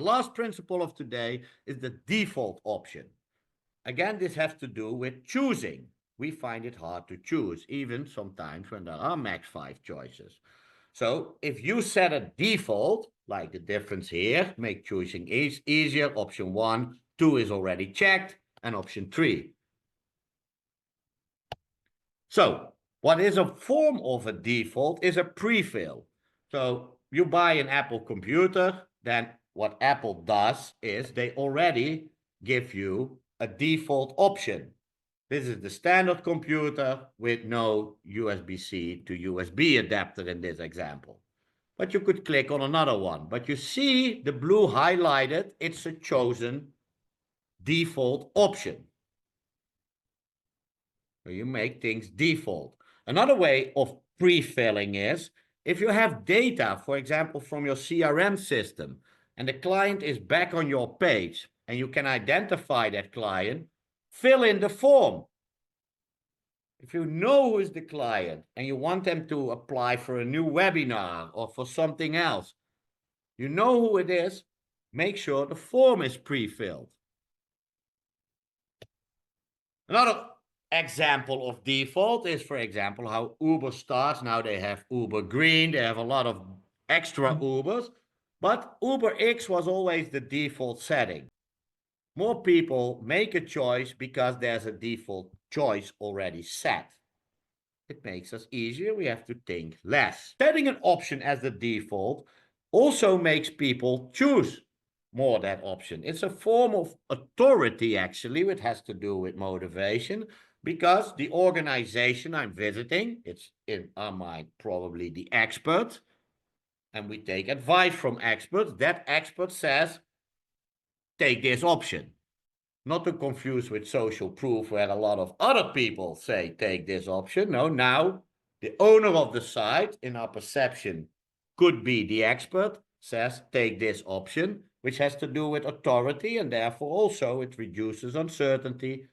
last principle of today is the default option. Again, this has to do with choosing. We find it hard to choose, even sometimes when there are max 5 choices. So if you set a default, like the difference here, make choosing easier, option 1, 2 is already checked, and option 3. So what is a form of a default is a pre-fill. So you buy an Apple computer, then what Apple does is they already give you a default option. This is the standard computer with no USB-C to USB adapter in this example. But you could click on another one. But you see the blue highlighted, it's a chosen default option. So you make things default. Another way of pre-filling is if you have data, for example, from your CRM system, and the client is back on your page, and you can identify that client, fill in the form. If you know who is the client and you want them to apply for a new webinar or for something else, you know who it is, make sure the form is pre-filled. Another example of default is, for example, how Uber starts. Now they have Uber Green, they have a lot of extra Ubers, but UberX was always the default setting. More people make a choice because there's a default choice already set. It makes us easier, we have to think less. Setting an option as the default also makes people choose more that option. It's a form of authority, actually, which has to do with motivation, because the organization I'm visiting, it's in our mind probably the expert, and we take advice from experts. That expert says, take this option. Not to confuse with social proof where a lot of other people say, take this option. No, now the owner of the site, in our perception, could be the expert, says, take this option, which has to do with authority, and therefore also it reduces uncertainty,